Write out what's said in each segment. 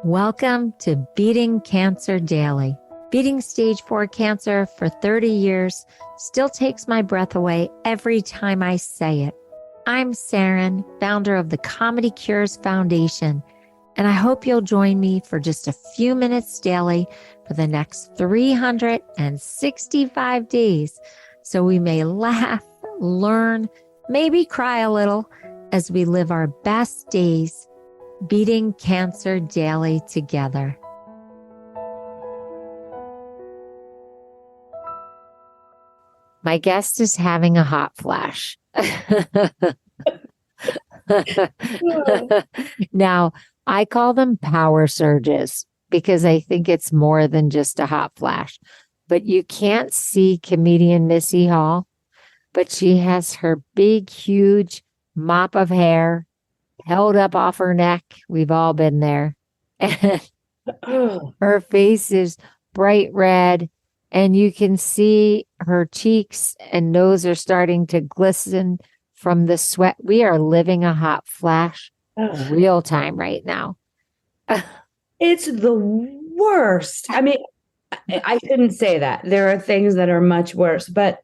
Welcome to Beating Cancer Daily. Beating stage 4 cancer for 30 years still takes my breath away every time I say it. I'm Saranne, founder of the ComedyCures Foundation, and I hope you'll join me for just a few minutes daily for the next 365 days so we may laugh, learn, maybe cry a little as we live our best days beating cancer daily together. My guest is having a hot flash. Now, I call them power surges because I think it's more than just a hot flash. But you can't see comedian Missy Hall, but she has her big, huge mop of hair held up off her neck. We've all been there. And her face is bright red, and you can see her cheeks and nose are starting to glisten from the sweat. We are living a hot flash real time right now. It's the worst. I mean, I shouldn't say that. There are things that are much worse, but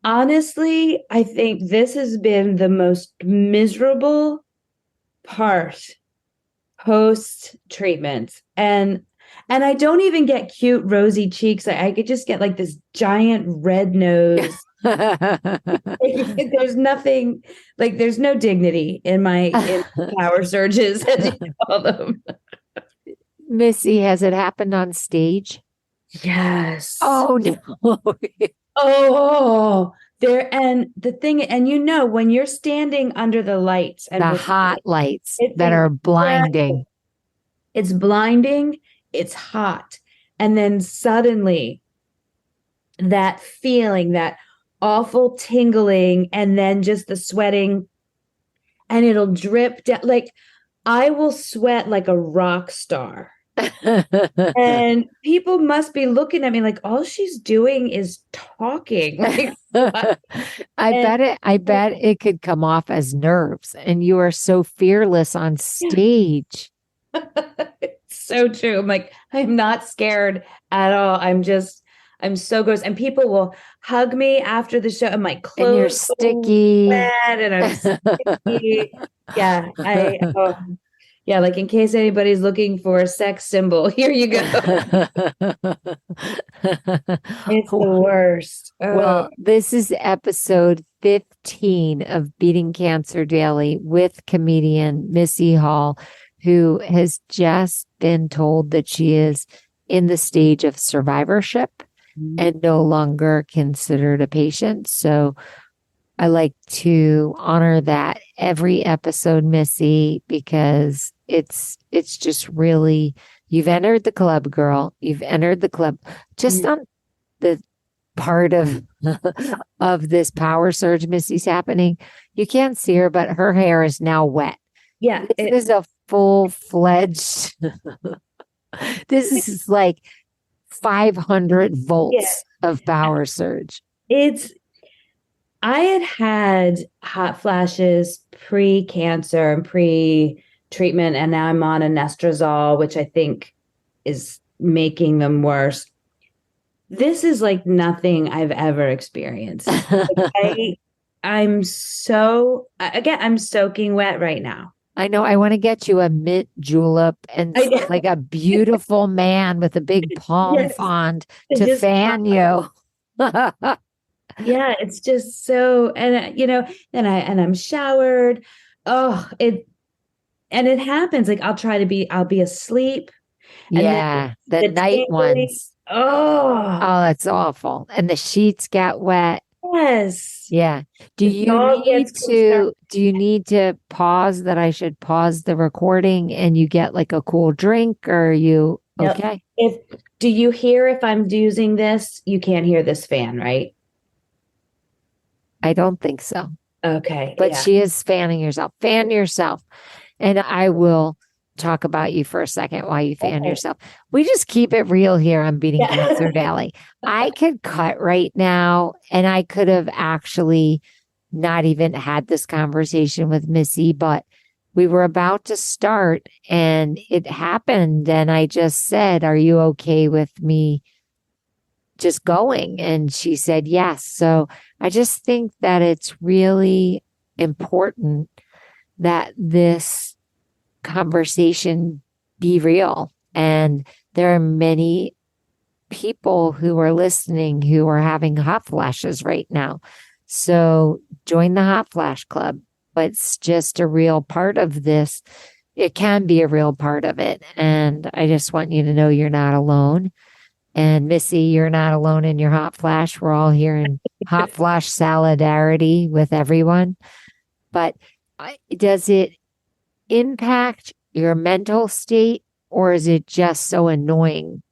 honestly, I think this has been the most miserable part post treatment. And I don't even get cute rosy cheeks. I could just get like this giant red nose. There's nothing, like there's no dignity in my power surges, as you call them. Missy, has it happened on stage? Yes. Oh no. Oh, there, and the thing, and you know, when you're standing under the lights and the hot lights that are blinding, it's blinding, it's hot. And then suddenly that feeling, that awful tingling, and then just the sweating, and it'll drip down. Like I will sweat like a rock star. And people must be looking at me like all she's doing is talking. Like, I bet it could come off as nerves, and you are so fearless on stage. It's so true. I'm like, I'm not scared at all. I'm so gross. And people will hug me after the show. I'm like, clothes and you're sticky. And I'm sticky. Yeah. Yeah, like in case anybody's looking for a sex symbol, here you go. It's the worst. Well, this is episode 15 of Beating Cancer Daily with comedian Missy Hall, who has just been told that she is in the stage of survivorship and no longer considered a patient. So I like to honor that every episode, Missy, because it's just really, you've entered the club, girl. You've entered the club just on the part of this power surge Missy's happening. You can't see her, but her hair is now wet. Yeah. This is a full-fledged, this is like 500 volts of power surge. I had hot flashes pre-cancer and pre-treatment, and now I'm on anastrozole, which I think is making them worse. This is like nothing I've ever experienced. I'm soaking wet right now. I know. I want to get you a mint julep and like a beautiful man with a big palm frond to fan you. Yeah, it's just so, and I'm showered. It happens. Like I'll be asleep. And the night ones. Oh, that's awful. And the sheets get wet. Yes. Yeah. Do you need to pause that I should pause the recording and you get like a cool drink, or are you okay? Do you hear if I'm using this? You can't hear this fan, right? I don't think so. Okay. But she is fanning yourself. Fan yourself. And I will talk about you for a second while you fan yourself. We just keep it real here on Beating Cancer Daily. I could cut right now, and I could have actually not even had this conversation with Missy, but we were about to start and it happened. And I just said, are you okay with me just going? And she said, yes. So I just think that it's really important that this conversation be real. And there are many people who are listening who are having hot flashes right now. So join the hot flash club. It's just a real part of this. It can be a real part of it. And I just want you to know you're not alone. And Missy, you're not alone in your hot flash. We're all here in hot flash solidarity with everyone. But does it impact your mental state, or is it just so annoying?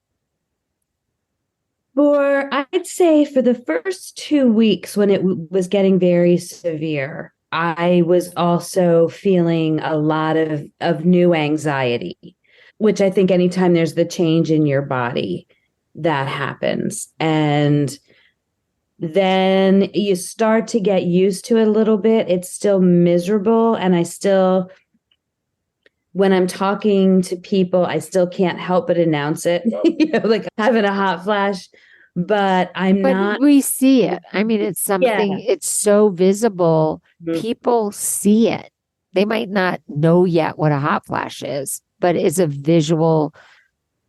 I'd say for the first 2 weeks when it was getting very severe, I was also feeling a lot of new anxiety, which I think anytime there's the change in your body, that happens. And then you start to get used to it a little bit. It's still miserable. And when I'm talking to people, I still can't help but announce it, like having a hot flash, but we see it. I mean, it's something, it's so visible. Mm-hmm. People see it. They might not know yet what a hot flash is, but it's a visual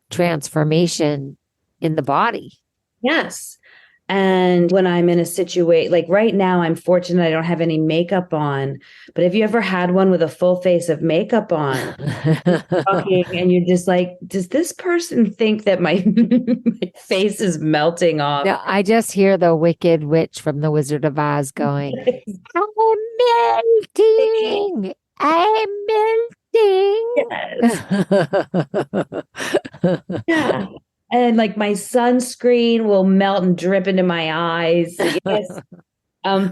transformation in the body. Yes. And when I'm in a situation, like right now, I'm fortunate I don't have any makeup on. But have you ever had one with a full face of makeup on? Talking, and you're just like, does this person think that my face is melting off? No, I just hear the Wicked Witch from The Wizard of Oz going, I'm melting. I'm melting. Yes. Yeah. And like my sunscreen will melt and drip into my eyes. Yes. But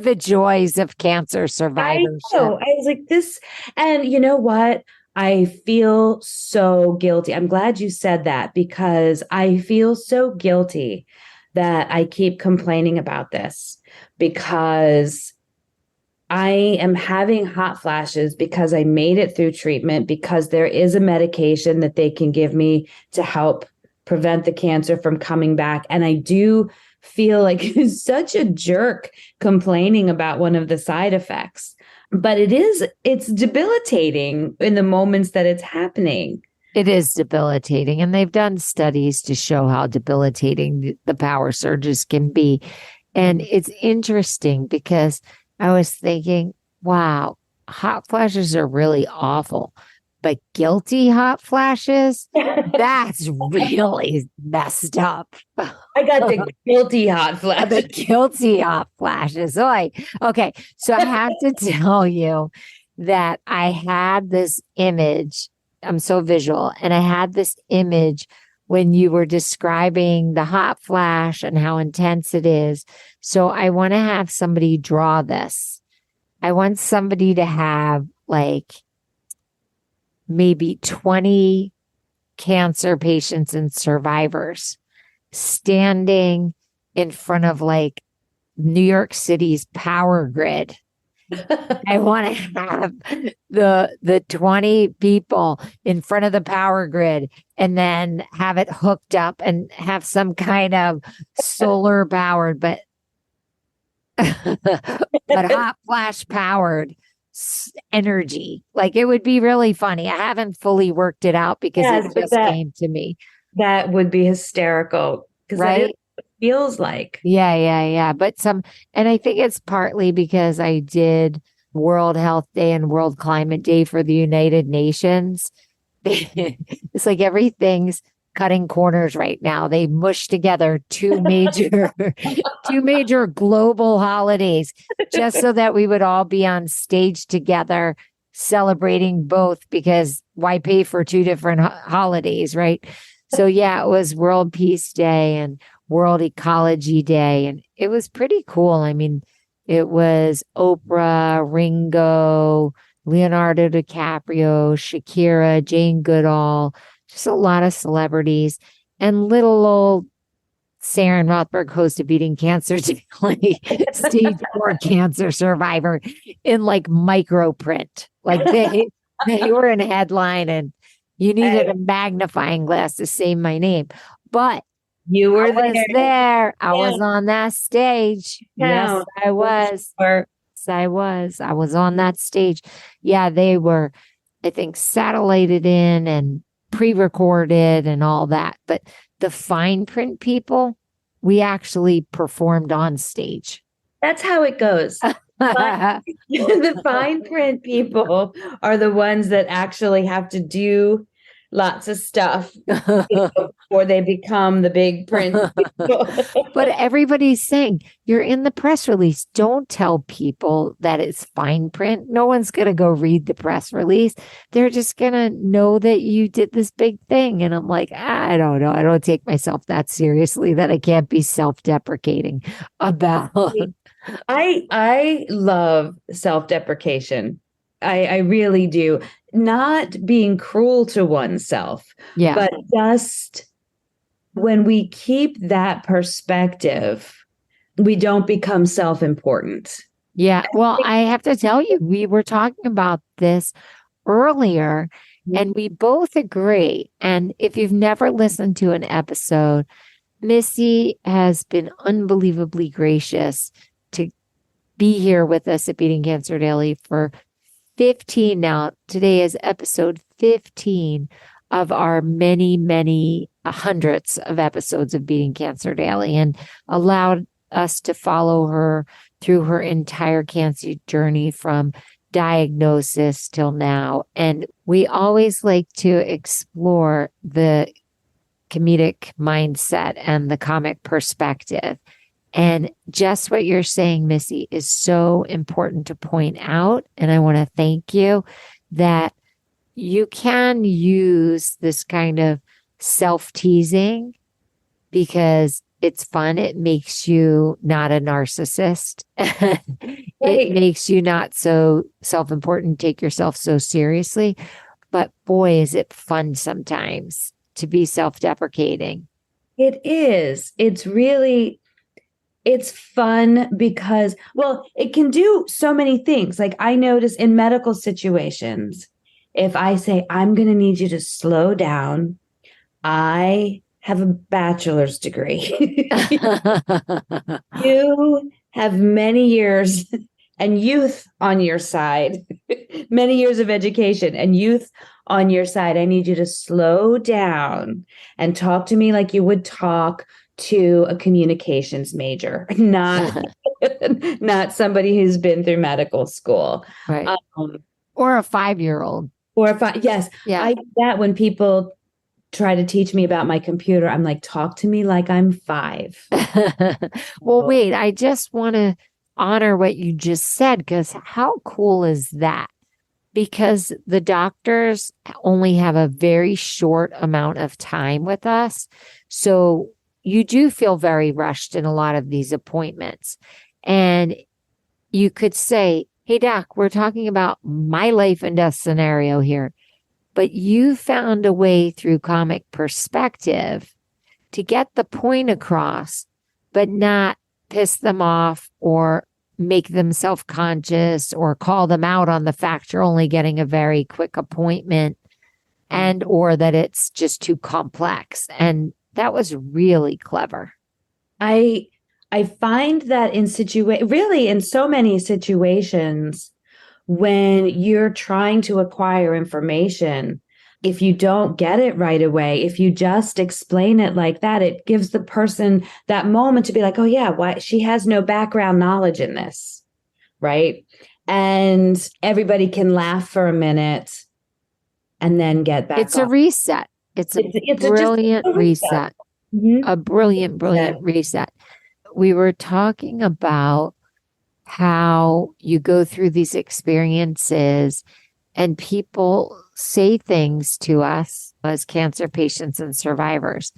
the joys of cancer survivorship. I was like this, and you know what? I feel so guilty. I'm glad you said that, because I feel so guilty that I keep complaining about this, because I am having hot flashes because I made it through treatment, because there is a medication that they can give me to help prevent the cancer from coming back. And I do feel like such a jerk complaining about one of the side effects, but it's debilitating in the moments that it's happening. It is debilitating. And they've done studies to show how debilitating the power surges can be. And it's interesting because I was thinking, wow, hot flashes are really awful. But guilty hot flashes, that's really messed up. I got the guilty hot flashes. The guilty hot flashes. Okay. So I have to tell you that I had this image. I'm so visual. And I had this image when you were describing the hot flash and how intense it is. So I want to have somebody draw this. I want somebody to have like maybe 20 cancer patients and survivors standing in front of like New York City's power grid. I want to have the 20 people in front of the power grid and then have it hooked up and have some kind of solar powered, but hot flash powered energy. Like it would be really funny. I haven't fully worked it out because it just came to me. That would be hysterical. Right? It feels like. Yeah. But and I think it's partly because I did World Health Day and World Climate Day for the United Nations. It's like everything's cutting corners right now. They mush together two major global holidays just so that we would all be on stage together celebrating both, because why pay for two different holidays, right? So yeah, it was World Peace Day and World Ecology Day, and it was pretty cool. I mean, it was Oprah, Ringo, Leonardo DiCaprio, Shakira, Jane Goodall, just a lot of celebrities and little old Saranne Rothberg, host of Beating Cancer Daily, stage 4 cancer survivor in like micro print. Like they were in a headline and you needed a magnifying glass to say my name. But you were I was there. I Yeah. was on that stage. Yes, I was. Yes, I was. I was on that stage. Yeah, they were, I think, satellited in and pre-recorded and all that. But the fine print people, we actually performed on stage. That's how it goes. The fine print people are the ones that actually have to do lots of stuff before they become the big print people. But everybody's saying you're in the press release. Don't tell people that it's fine print. No one's going to go read the press release. They're just going to know that you did this big thing. And I'm like, I don't know. I don't take myself that seriously that I can't be self-deprecating about. I love self-deprecation. I really do. Not being cruel to oneself, but just when we keep that perspective, we don't become self-important. Yeah. Well, I have to tell you, we were talking about this earlier and we both agree. And if you've never listened to an episode, Missy has been unbelievably gracious to be here with us at Beating Cancer Daily for 15 now. Today is episode 15 of our many, many hundreds of episodes of Beating Cancer Daily, and allowed us to follow her through her entire cancer journey from diagnosis till now. And we always like to explore the comedic mindset and the comic perspective. And just what you're saying, Missy, is so important to point out. And I want to thank you that you can use this kind of self-teasing because it's fun. It makes you not a narcissist. It makes you not so self-important, take yourself so seriously. But boy, is it fun sometimes to be self-deprecating. It is. It's fun because, well, it can do so many things. Like I notice in medical situations, if I say, I'm going to need you to slow down, I have a bachelor's degree. You have many years and youth on your side, many years of education and youth on your side. I need you to slow down and talk to me like you would talk to a communications major, not somebody who's been through medical school. Right. Or a 5-year-old. Yes. Yeah. I do that when people try to teach me about my computer. I'm like, talk to me like I'm 5. Well, wait, I just want to honor what you just said, because how cool is that? Because the doctors only have a very short amount of time with us. So you do feel very rushed in a lot of these appointments. And you could say, hey, doc, we're talking about my life and death scenario here. But you found a way through comic perspective to get the point across, but not piss them off or make them self-conscious or call them out on the fact you're only getting a very quick appointment and or that it's just too complex. And that was really clever. I find that really in so many situations, when you're trying to acquire information, if you don't get it right away, if you just explain it like that, it gives the person that moment to be like, oh yeah, why she has no background knowledge in this, right? And everybody can laugh for a minute and then get back. It's a reset. It's a brilliant reset. Mm-hmm. A brilliant reset. We were talking about how you go through these experiences and people say things to us as cancer patients and survivors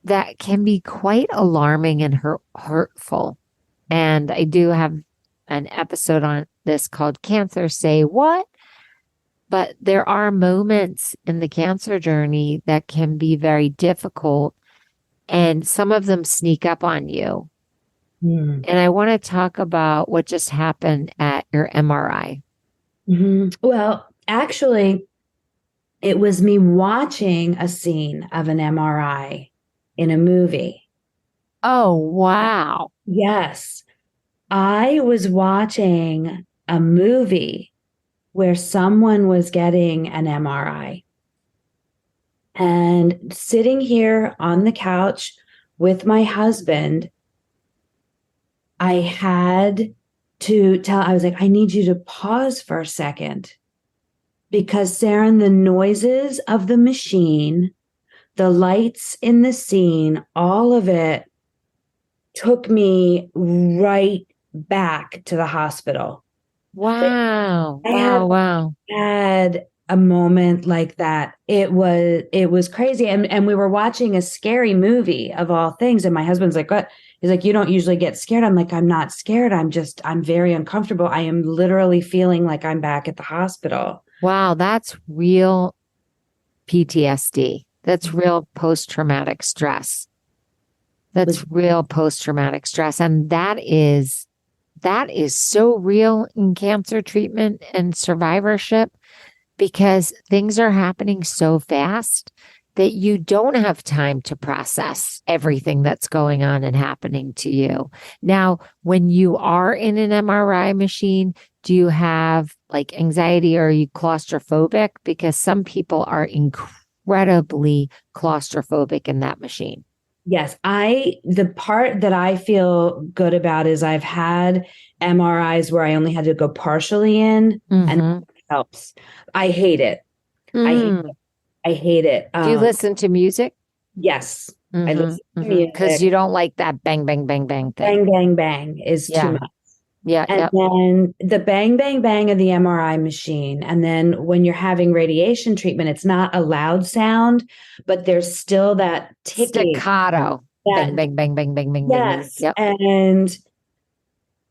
that can be quite alarming and hurtful. And I do have an episode on this called Cancer Say What? But there are moments in the cancer journey that can be very difficult. and some of them sneak up on you. Mm. And I want to talk about what just happened at your MRI. Well, actually, it was me watching a scene of an MRI in a movie. Oh, wow. Yes, I was watching a movie where someone was getting an MRI. And sitting here on the couch with my husband, I had to I was like, I need you to pause for a second because, Saranne, the noises of the machine, the lights in the scene, all of it took me right back to the hospital. Wow. I had Wow. had a moment like that. It was crazy. And we were watching a scary movie of all things. And my husband's like, what? He's like, you don't usually get scared. I'm like, I'm not scared. I'm very uncomfortable. I am literally feeling like I'm back at the hospital. Wow. That's real PTSD. That's real post-traumatic stress. That's real post-traumatic stress. And that is so real in cancer treatment and survivorship because things are happening so fast that you don't have time to process everything that's going on and happening to you. Now, when you are in an MRI machine, do you have like anxiety or are you claustrophobic? Because some people are incredibly claustrophobic in that machine. Yes, the part that I feel good about is I've had MRIs where I only had to go partially in and it helps. I hate it. I hate it. I hate it. Do you listen to music? Yes, I listen to music. Because you don't like that bang, bang, bang, bang thing. Bang, bang, bang is too much. Yeah. And then the bang, bang, bang of the MRI machine. And then when you're having radiation treatment, it's not a loud sound, but there's still that ticking. Staccato. Bang, bang, bang, bang, bang, bang, yes. bang. Yep. And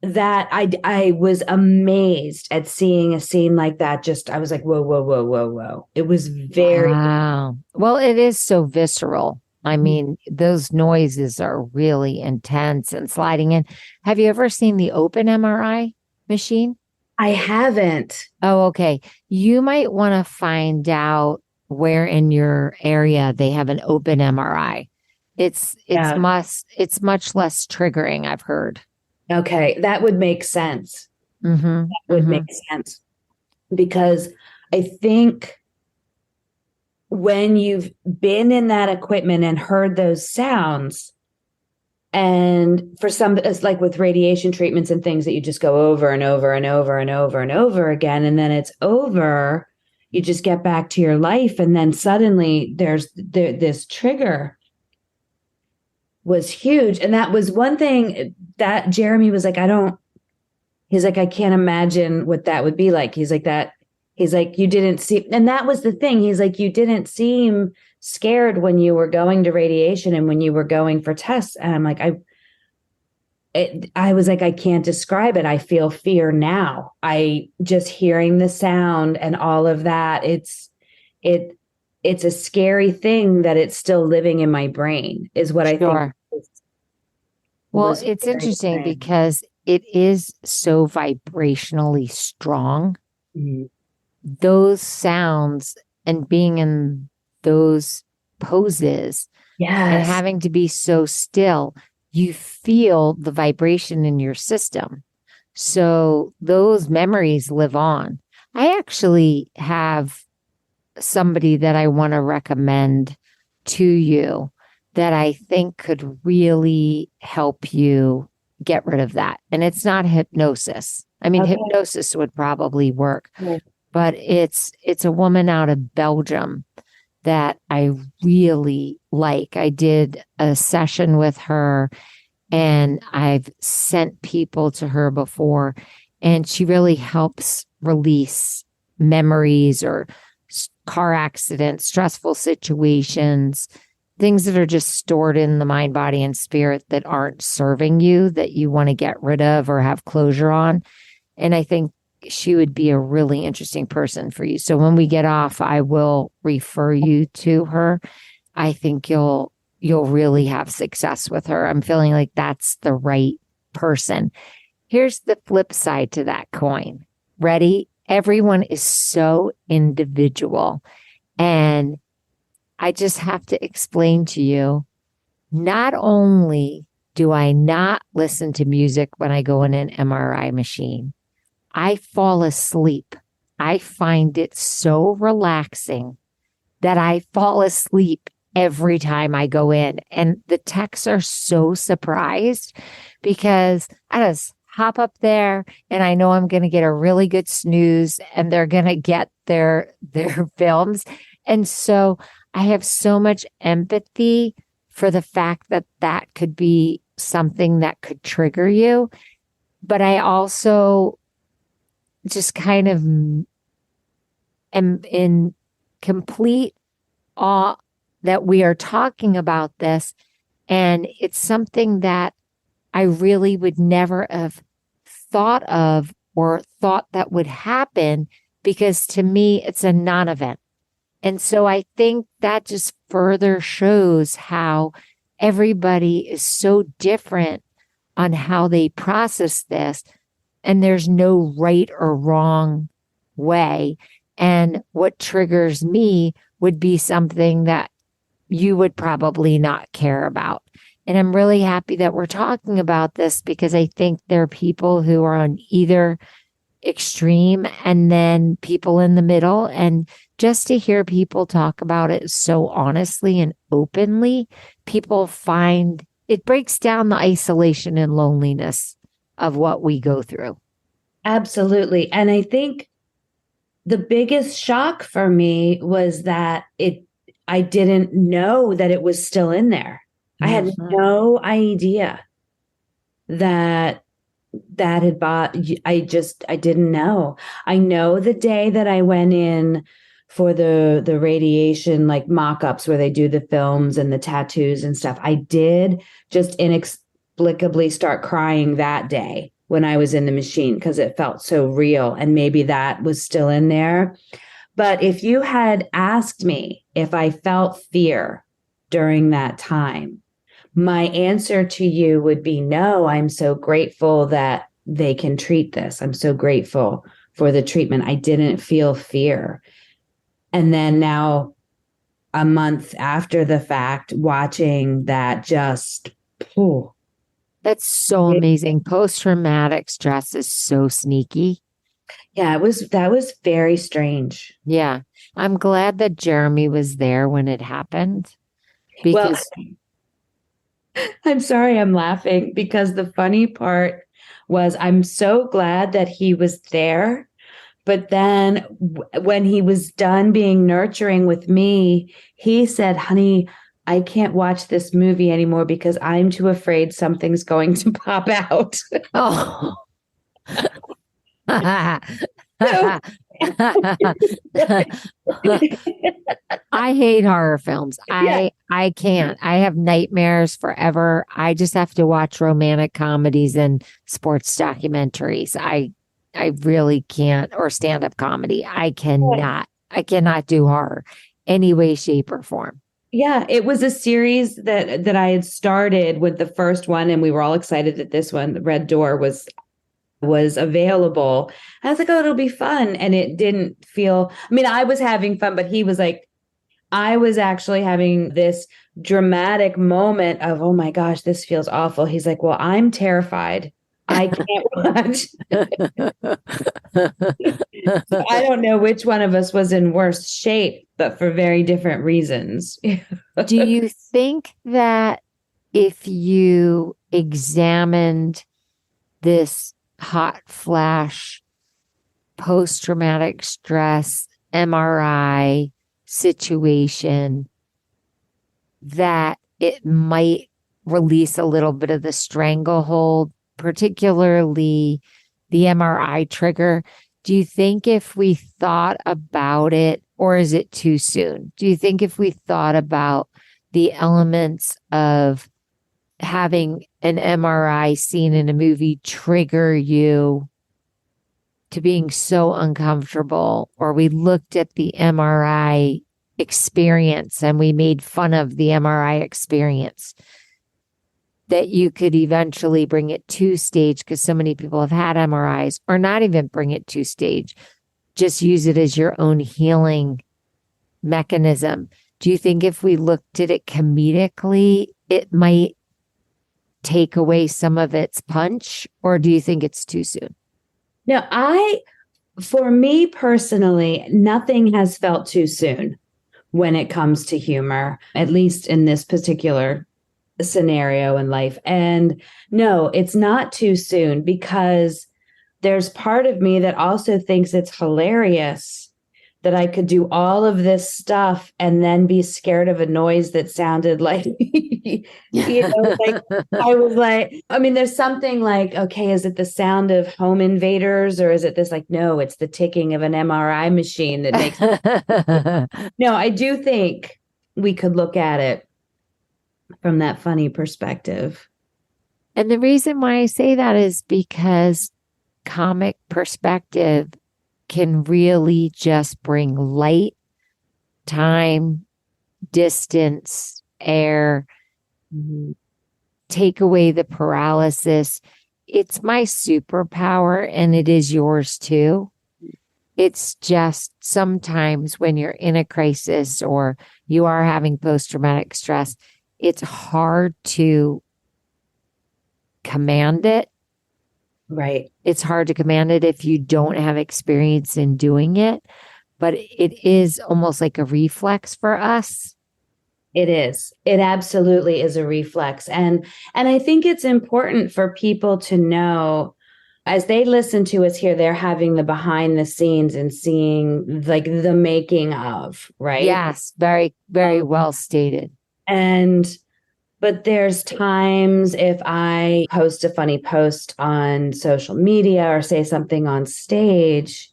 that I was amazed at seeing a scene like that. I was like, whoa, whoa, whoa, whoa, whoa. It was very. Wow. Well, it is so visceral. I mean, those noises are really intense and sliding in. Have you ever seen the open MRI machine? I haven't. Oh, okay. You might want to find out where in your area they have an open MRI. It's much less triggering, I've heard. Okay, that would make sense. That would make sense because I think when you've been in that equipment and heard those sounds, and for some, it's like with radiation treatments and things that you just go over and over and over and over and over again, and then it's over, you just get back to your life, and then suddenly there's this trigger was huge. And that was one thing that Jeremy was like, he's like, I can't imagine what that would be like. He's like, you didn't see, and that was the thing. He's like, you didn't seem scared when you were going to radiation and when you were going for tests. And I'm like, I was like, I can't describe it. I feel fear now. I just hearing the sound and all of that. It's a scary thing that it's still living in my brain is what I think. Well, it's interesting because it is so vibrationally strong. Those sounds and being in those poses and having to be so still, you feel the vibration in your system. So those memories live on. I actually have somebody that I want to recommend to you that I think could really help you get rid of that. And it's not hypnosis. I mean, hypnosis would probably work, but it's a woman out of Belgium that I really like. I did a session with her and I've sent people to her before, and she really helps release memories or car accidents, stressful situations, things that are just stored in the mind, body, and spirit that aren't serving you, that you want to get rid of or have closure on. And I think she would be a really interesting person for you. So when we get off, I will refer you to her. I think you'll you'll really have success with her. I'm feeling like that's the right person. Here's the flip side to that coin. Ready? Everyone is so individual. And I just have to explain to you, not only do I not listen to music when I go in an MRI machine, I fall asleep. I find it so relaxing that I fall asleep every time I go in. And the techs are so surprised because I just hop up there and I know I'm going to get a really good snooze and they're going to get their films. And so I have so much empathy for the fact that that could be something that could trigger you. But I also just kind of am in complete awe that we are talking about this. And it's something that I really would never have thought of or thought that would happen, because to me, it's a non-event. And so I think that just further shows how everybody is so different on how they process this. And there's no right or wrong way. And what triggers me would be something that you would probably not care about. And I'm really happy that we're talking about this, because I think there are people who are on either extreme and then people in the middle. And just to hear people talk about it so honestly and openly, people find it breaks down the isolation and loneliness of what we go through. Absolutely. And I think the biggest shock for me was that I didn't know that it was still in there. I had no idea that had bought. I didn't know. I know the day that I went in for the radiation, like mock-ups where they do the films and the tattoos and stuff, I did just inexplicably start crying that day when I was in the machine, because it felt so real, and maybe that was still in there. But if you had asked me if I felt fear during that time, my answer to you would be no. I'm so grateful that they can treat this. I'm so grateful for the treatment. I didn't feel fear. And then now, a month after the fact, watching that just, that's so amazing. Post-traumatic stress is so sneaky. Yeah, that was very strange. Yeah. I'm glad that Jeremy was there when it happened, because I'm sorry I'm laughing, because the funny part was I'm so glad that he was there. But then when he was done being nurturing with me, he said, honey, I can't watch this movie anymore because I'm too afraid something's going to pop out. oh. I hate horror films. I can't. I have nightmares forever. I just have to watch romantic comedies and sports documentaries. I really can't, or stand-up comedy. I cannot do horror any way, shape, or form. Yeah, it was a series that I had started with the first one, and we were all excited that this one, The Red Door, was available. I was like, oh, it'll be fun. And it didn't feel, I mean, I was having fun, but he was like, I was actually having this dramatic moment of, oh my gosh, this feels awful. He's like, well, I'm terrified. I can't watch. So I don't know which one of us was in worse shape, but for very different reasons. Do you think that if you examined this hot flash post-traumatic stress MRI situation, that it might release a little bit of the stranglehold, particularly the MRI trigger? Do you think if we thought about it, or is it too soon? Do you think if we thought about the elements of having an MRI scene in a movie trigger you to being so uncomfortable, or we looked at the MRI experience and we made fun of the MRI experience, that you could eventually bring it to stage, because so many people have had MRIs, or not even bring it to stage, just use it as your own healing mechanism. Do you think if we looked at it comedically, it might take away some of its punch, or do you think it's too soon? No, for me personally, nothing has felt too soon when it comes to humor, at least in this particular scenario in life. And no, it's not too soon, because there's part of me that also thinks it's hilarious that I could do all of this stuff and then be scared of a noise that sounded like, like I was like, I mean, there's something like, okay, is it the sound of home invaders, or is it this, like, no, it's the ticking of an MRI machine that makes No, I do think we could look at it from that funny perspective. And the reason why I say that is because comic perspective can really just bring light, time, distance, air, take away the paralysis. It's my superpower, and it is yours too. It's just sometimes when you're in a crisis or you are having post-traumatic stress, it's hard to command it. Right. It's hard to command it if you don't have experience in doing it, but it is almost like a reflex for us. It is. It absolutely is a reflex. And I think it's important for people to know, as they listen to us here, they're having the behind the scenes and seeing like the making of, right? Yes, very, very well stated. But there's times if I post a funny post on social media or say something on stage,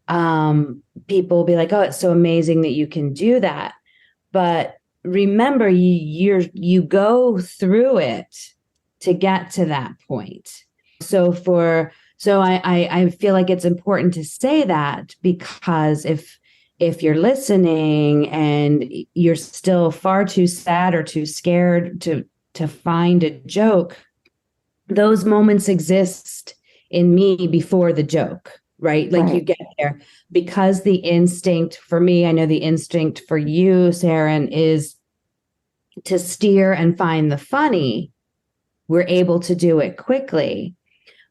people will be like, oh, it's so amazing that you can do that. But remember, you go through it to get to that point. So I feel like it's important to say that, because if you're listening and you're still far too sad or too scared to find a joke, those moments exist in me before the joke, right? Like you get there, because the instinct for me, I know the instinct for you, Saranne, is to steer and find the funny. We're able to do it quickly,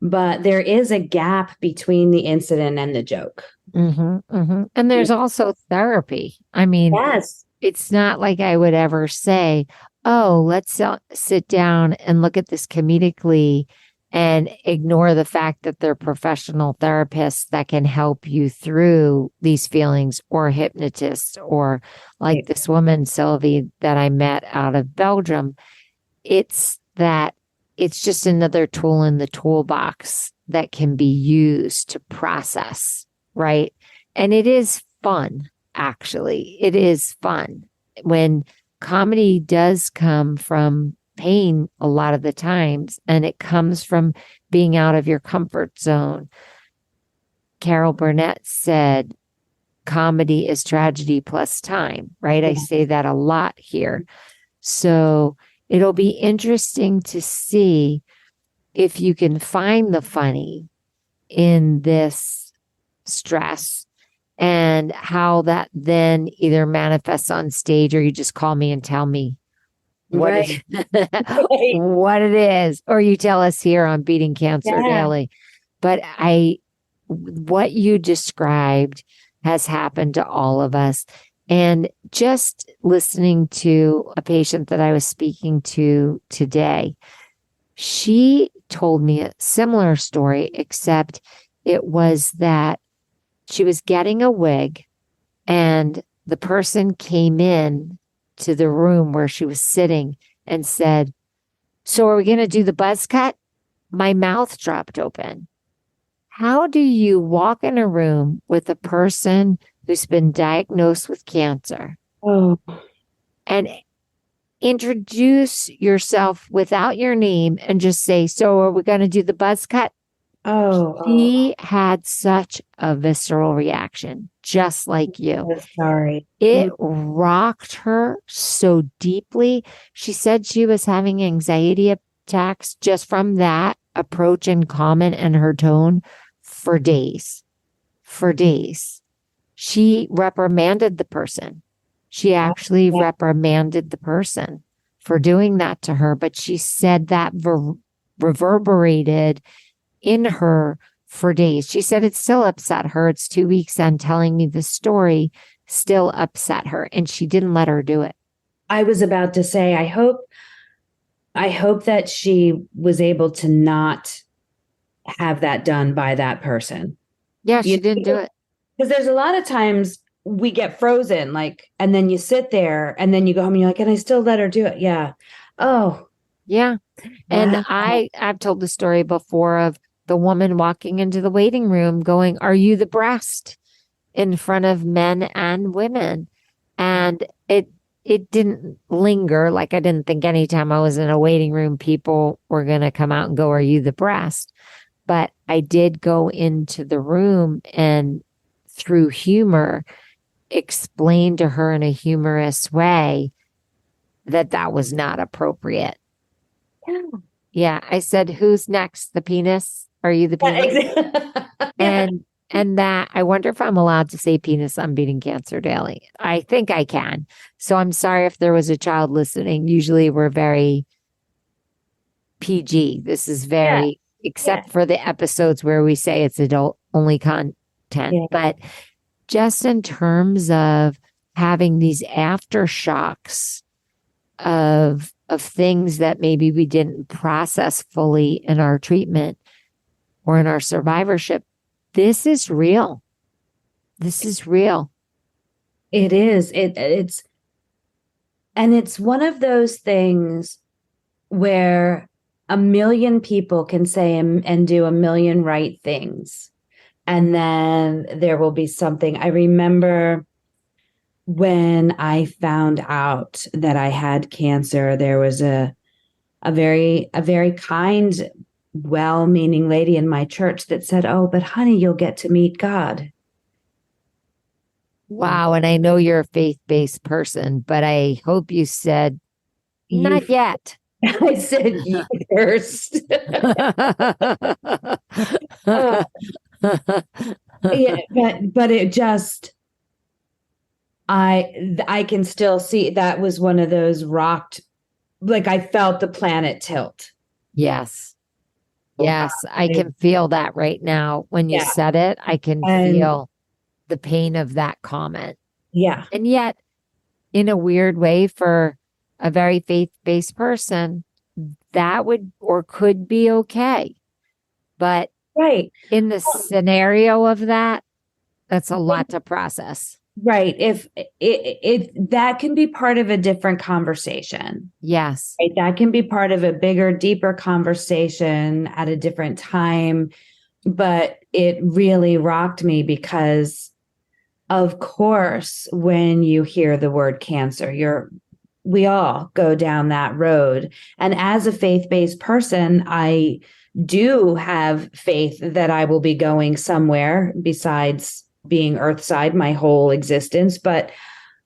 but there is a gap between the incident and the joke. And there's also therapy. I mean, yes, it's not like I would ever say, oh, let's sit down and look at this comedically and ignore the fact that they're professional therapists that can help you through these feelings, or hypnotists, or like this woman, Sylvie, that I met out of Belgium. It's just another tool in the toolbox that can be used to process, right? And it is fun, actually. It is fun. When comedy does come from pain a lot of the times, and it comes from being out of your comfort zone. Carol Burnett said, comedy is tragedy plus time, right? I say that a lot here. So it'll be interesting to see if you can find the funny in this stress, and how that then either manifests on stage, or you just call me and tell me what it is, or you tell us here on Beating Cancer Daily. But what you described has happened to all of us. And just listening to a patient that I was speaking to today, she told me a similar story, except it was that she was getting a wig, and the person came in to the room where she was sitting and said, so are we going to do the buzz cut? My mouth dropped open. How do you walk in a room with a person who's been diagnosed with cancer and introduce yourself without your name and just say, so are we going to do the buzz cut? She had such a visceral reaction, just like you. So sorry. It rocked her so deeply. She said she was having anxiety attacks just from that approach and comment and her tone for days. For days. She reprimanded the person. She actually reprimanded the person for doing that to her, but she said that reverberated in her for days. She said it still upset her. It's 2 weeks and telling me the story still upset her, and she didn't let her do it. I was about to say, I hope that she was able to not have that done by that person. Yeah, she didn't do it. Because there's a lot of times we get frozen, like, and then you sit there and then you go home and you're like, and I still let her do it. Yeah. Oh. Yeah. And I've told the story before of the woman walking into the waiting room going, "Are you the breast?" in front of men and women. And it didn't linger. Like, I didn't think anytime I was in a waiting room, people were going to come out and go, "Are you the breast?" But I did go into the room and through humor, explain to her in a humorous way that that was not appropriate. Yeah. Yeah. I said, "Who's next? The penis? Are you the penis?" Yeah. And that I wonder if I'm allowed to say penis on Beating Cancer Daily. I think I can. So I'm sorry if there was a child listening. Usually we're very PG. This is very, except for the episodes where we say it's adult only content. Yeah. But just in terms of having these aftershocks of things that maybe we didn't process fully in our treatment or in our survivorship, this is real. This is real. It is. It's one of those things where a million people can say and do a million right things. And then there will be something. I remember when I found out that I had cancer, there was a very kind, well-meaning lady in my church that said, "Oh, but honey, you'll get to meet God." Wow. And I know you're a faith-based person, but I hope you said, "Not yet." I said, "You first." Yeah, but it just, I can still see that was one of those rocked, like I felt the planet tilt. Yes. Yes. I can feel that right now. When you said it, I can feel the pain of that comment. Yeah. And yet, in a weird way, for a very faith-based person, that would or could be okay. But in the scenario of that, that's a lot to process. Right. If it that can be part of a different conversation. Yes. Right? That can be part of a bigger, deeper conversation at a different time. But it really rocked me because, of course, when you hear the word cancer, we all go down that road. And as a faith-based person, I do have faith that I will be going somewhere besides being earthside my whole existence. But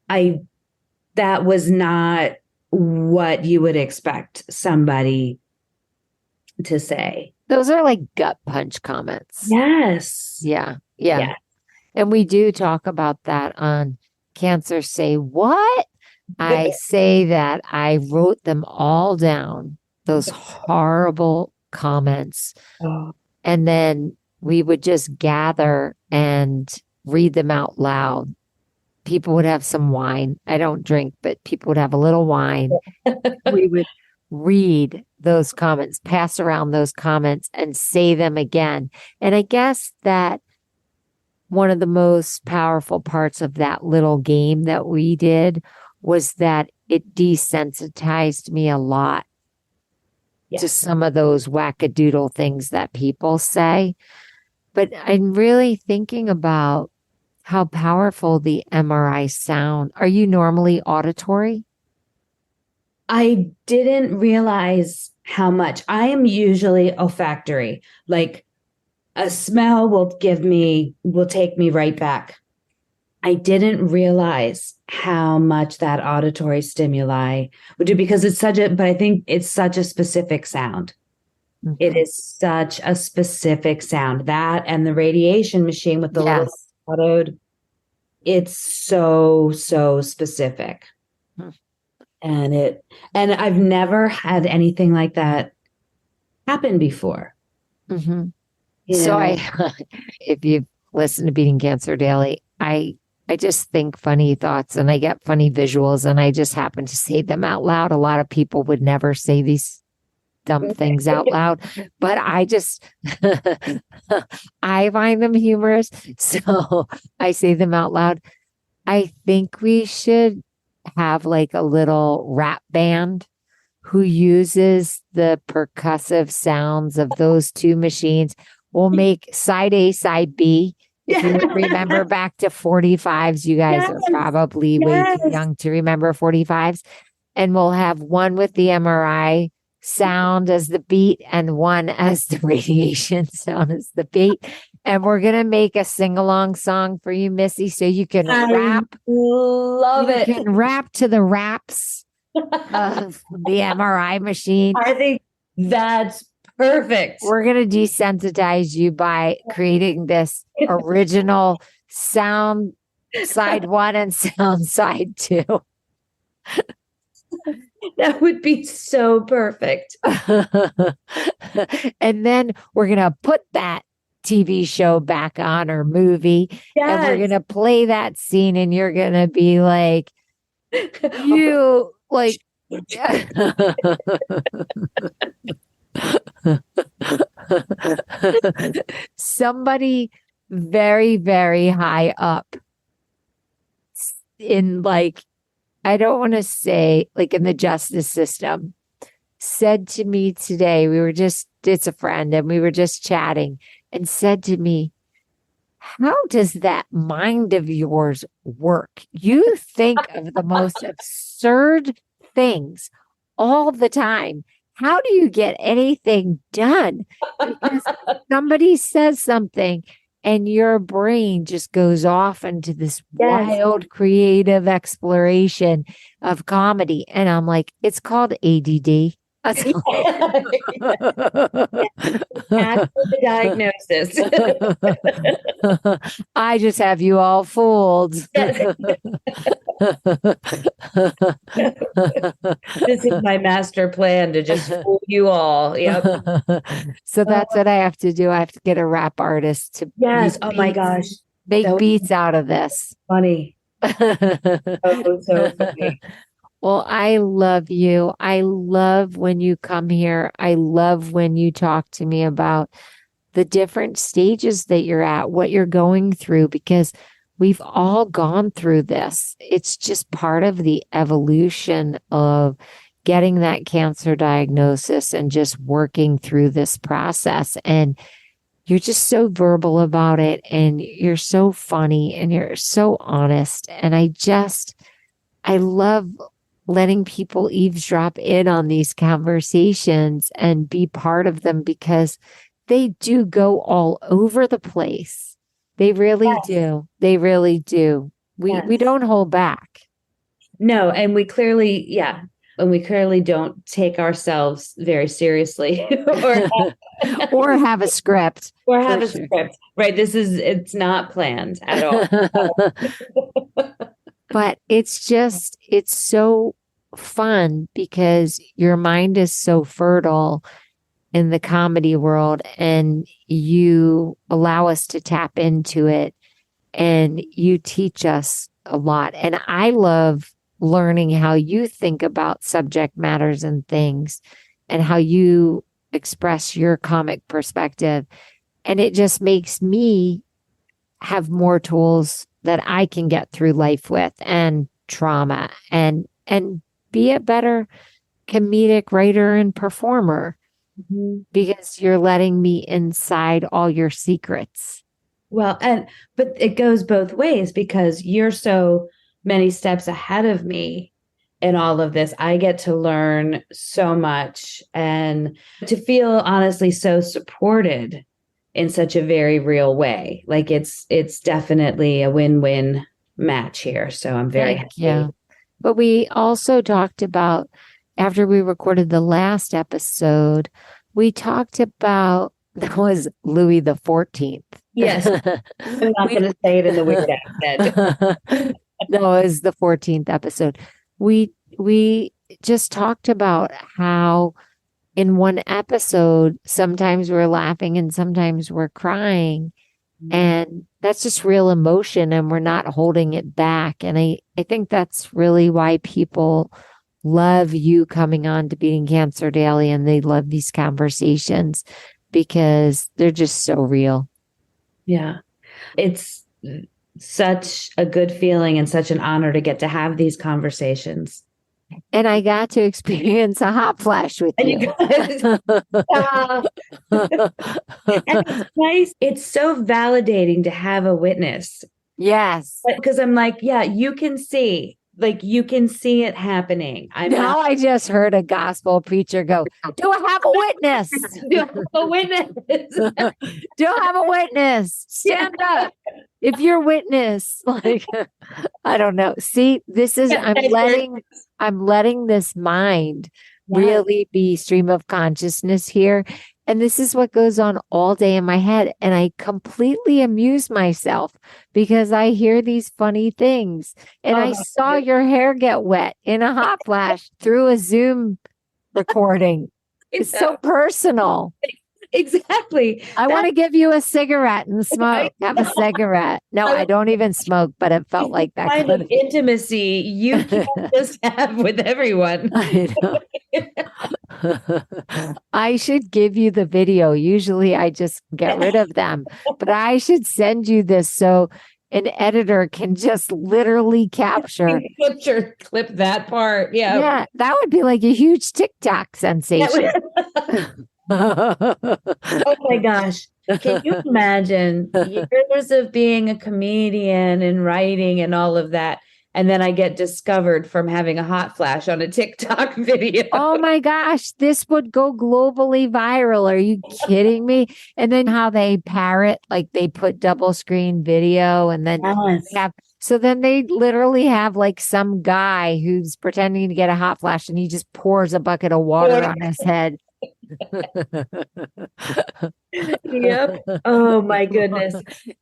that was not what you would expect somebody to say. Those are like gut punch comments. Yes. Yeah. And we do talk about that on Cancer Say What? I say that I wrote them all down, those horrible comments. And then we would just gather and read them out loud. People would have some wine. I don't drink, but people would have a little wine. We would read those comments, pass around those comments, and say them again. And I guess that one of the most powerful parts of that little game that we did was that it desensitized me a lot to some of those wackadoodle things that people say. But I'm really thinking about how powerful the MRI sound. Are you normally auditory? I didn't realize how much. I am usually olfactory. Like a smell will take me right back. I didn't realize how much that auditory stimuli would do because but I think it's such a specific sound. It is such a specific sound. That and the radiation machine with the little cathode, it's so, so specific. And I've never had anything like that happen before. So if you've listened to Beating Cancer Daily, I just think funny thoughts and I get funny visuals and I just happen to say them out loud. A lot of people would never say these dumb things out loud, but I just, I find them humorous. So I say them out loud. I think we should have like a little rap band who uses the percussive sounds of those two machines. We'll make side A, side B. If you remember back to 45s, you guys are probably way too young to remember 45s. And we'll have one with the MRI sound as the beat and one as the radiation sound as the beat. And we're going to make a sing-along song for you, Missy, so you can rap. Love it. You can rap to the raps of the MRI machine. I think that's perfect. We're going to desensitize you by creating this original sound side one and sound side two. That would be so perfect. And then we're going to put that TV show back on or movie. And we're going to play that scene and you're going to be like, you like. Somebody very, very high up in like, I don't want to say like in the justice system said to me today, it's a friend and we were just chatting and said to me, how does that mind of yours work? You think of the most absurd things all the time. How do you get anything done? Because somebody says something and your brain just goes off into this wild creative exploration of comedy. And I'm like, it's called ADD. That's the diagnosis. I just have you all fooled. This is my master plan to just fool you all. Yep. So that's what I have to do. I have to get a rap artist to oh my gosh, make beats out of this. Funny. So funny. Well, I love you. I love when you come here. I love when you talk to me about the different stages that you're at, what you're going through, because we've all gone through this. It's just part of the evolution of getting that cancer diagnosis and just working through this process. And you're just so verbal about it and you're so funny and you're so honest. And I love letting people eavesdrop in on these conversations and be part of them because they do go all over the place. They really do. They really do. We don't hold back. No, and we clearly, don't take ourselves very seriously or have a script. Or have a script. Right. It's not planned at all. But it's so fun because your mind is so fertile in the comedy world and you allow us to tap into it and you teach us a lot. And I love learning how you think about subject matters and things and how you express your comic perspective. And it just makes me have more tools that I can get through life with and trauma and be a better comedic writer and performer because you're letting me inside all your secrets. Well, but it goes both ways because you're so many steps ahead of me in all of this. I get to learn so much and to feel honestly so supported in such a very real way. Like it's definitely a win-win match here. So I'm very happy. Yeah. But we also talked about, after we recorded the last episode, we talked about, that was Louis the 14th. Yes. I'm not going to say it in the weird accent. No, it was the 14th episode. We just talked about how in one episode, sometimes we're laughing and sometimes we're crying. And that's just real emotion and we're not holding it back. And I think that's really why people love you coming on to Beating Cancer Daily, and they love these conversations because they're just so real. Yeah. It's such a good feeling and such an honor to get to have these conversations. And I got to experience a hot flash with you. And it's nice. It's so validating to have a witness. Yes. Because I'm like, yeah, you can see it happening. I just heard a gospel preacher go, do I have a witness? Do I have a witness? Do I have a witness? Stand up. If you're witness, like, I don't know. See, this is, I'm letting this mind really be stream of consciousness here. And this is what goes on all day in my head. And I completely amuse myself because I hear these funny things. And I saw your hair get wet in a hot flash through a Zoom recording. It's so personal. Exactly. I want to give you a cigarette and smoke. Have a cigarette. No, I don't even smoke, but it felt like that kind of intimacy you can't just have with everyone. I know. I should give you the video. Usually I just get rid of them, but I should send you this so an editor can just literally capture. Clip that part. Yeah. Yeah, that would be like a huge TikTok sensation. Oh my gosh. Can you imagine years of being a comedian and writing and all of that? And then I get discovered from having a hot flash on a TikTok video. Oh my gosh, this would go globally viral. Are you kidding me? And then how they parrot, like they put double screen video and then so then they literally have like some guy who's pretending to get a hot flash and he just pours a bucket of water on his head. Yep. Oh my goodness.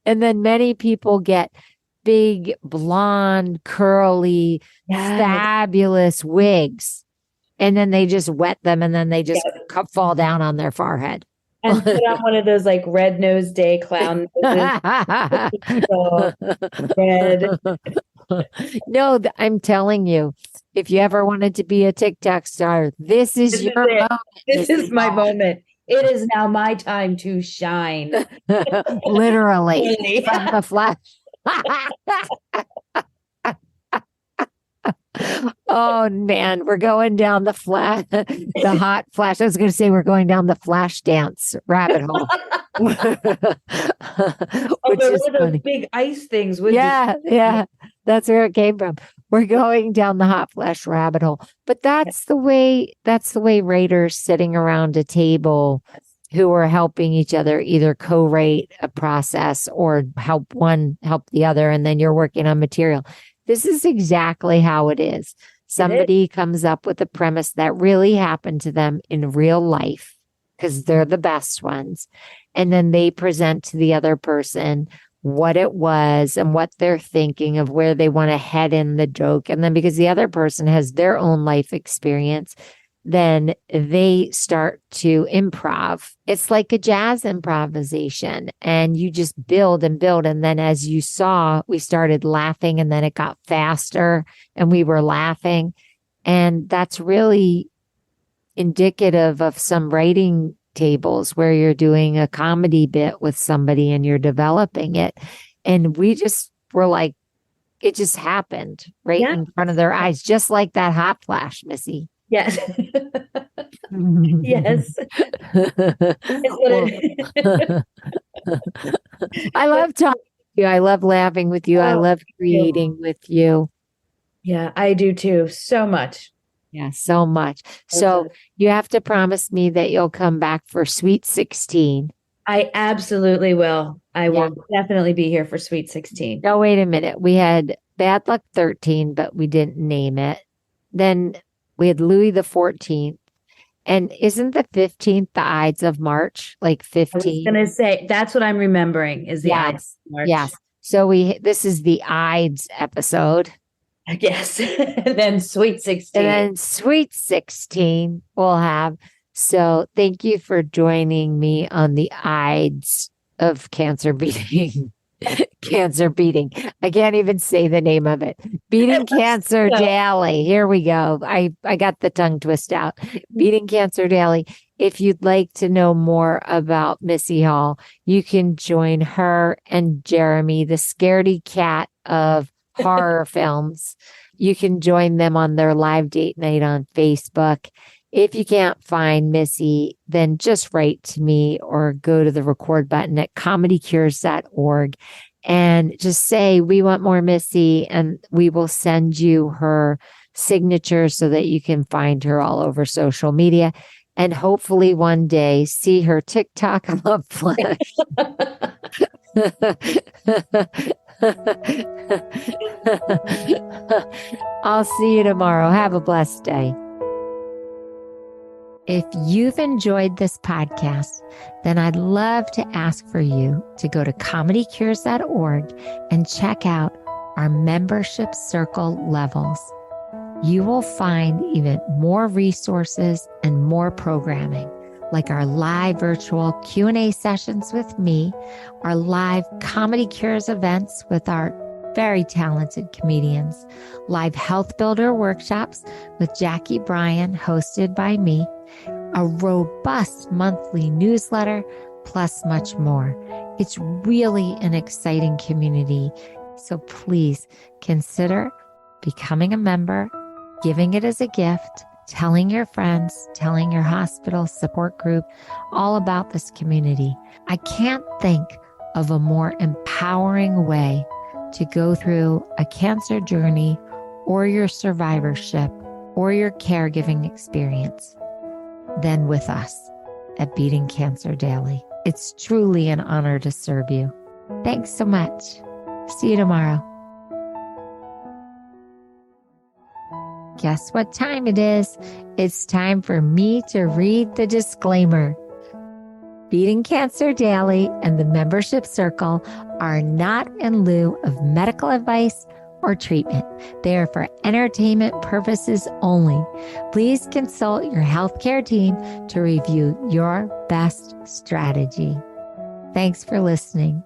And then many people get big, blonde, curly, fabulous wigs. And then they just wet them and then they just fall down on their forehead. And put on one of those like red nose day clown noses. Red. No, I'm telling you, if you ever wanted to be a TikTok star, this is your moment. This is my moment. It is now my time to shine. Literally from the flash. Oh man, we're going down the hot flash. I was going to say we're going down the flash dance rabbit hole. Which is those big ice things. Yeah. That's where it came from. We're going down the hot flash rabbit hole. But that's the way writers sitting around a table who are helping each other either co-write a process or help one help the other, and then you're working on material. This is exactly how it is. Somebody comes up with a premise that really happened to them in real life because they're the best ones. And then they present to the other person what it was and what they're thinking of where they want to head in the joke. And then because the other person has their own life experience, then they start to improv. It's like a jazz improvisation and you just build and build. And then as you saw, we started laughing and then it got faster and we were laughing. And that's really indicative of some writing tables where you're doing a comedy bit with somebody and you're developing it. And we just were like, it just happened right in front of their eyes, just like that hot flash, Missy. Yes. Yes. I love talking to you. I love laughing with you. I love creating with you. Yeah, I do too. So much. Yeah, so much. So you have to promise me that you'll come back for Sweet 16. I absolutely will. I will definitely be here for Sweet 16. No, wait a minute. We had Bad Luck 13, but we didn't name it. Then we had Louis the 14th. And isn't the 15th the Ides of March? Like I was 15? gonna say that's what I'm remembering is the Ides Yes. of March. Yes. So this is the Ides episode. I guess. And then Sweet 16. And then Sweet 16 we'll have. So thank you for joining me on the Ides of Cancer Beating. Cancer Beating. I can't even say the name of it. Beating Cancer Daily. Here we go. I got the tongue twist out. Beating Cancer Daily. If you'd like to know more about Missy Hall, you can join her and Jeremy, the scaredy cat of horror films. You can join them on their live date night on Facebook. If you can't find Missy, then just write to me or go to the record button at ComedyCures.org and just say, we want more Missy, and we will send you her signature so that you can find her all over social media and hopefully one day see her TikTok up flash. I'll see you tomorrow. Have a blessed day. If you've enjoyed this podcast, then I'd love to ask for you to go to ComedyCures.org and check out our membership circle levels. You will find even more resources and more programming, like our live virtual Q&A sessions with me, our live Comedy Cures events with our very talented comedians, live health builder workshops with Jackie Bryan, hosted by me, a robust monthly newsletter, plus much more. It's really an exciting community. So please consider becoming a member, giving it as a gift, telling your friends, telling your hospital support group all about this community. I can't think of a more empowering way to go through a cancer journey or your survivorship or your caregiving experience than with us at Beating Cancer Daily. It's truly an honor to serve you. Thanks so much. See you tomorrow. Guess what time it is? It's time for me to read the disclaimer. Beating Cancer Daily and the membership circle are not in lieu of medical advice or treatment. They are for entertainment purposes only. Please consult your healthcare team to review your best strategy. Thanks for listening.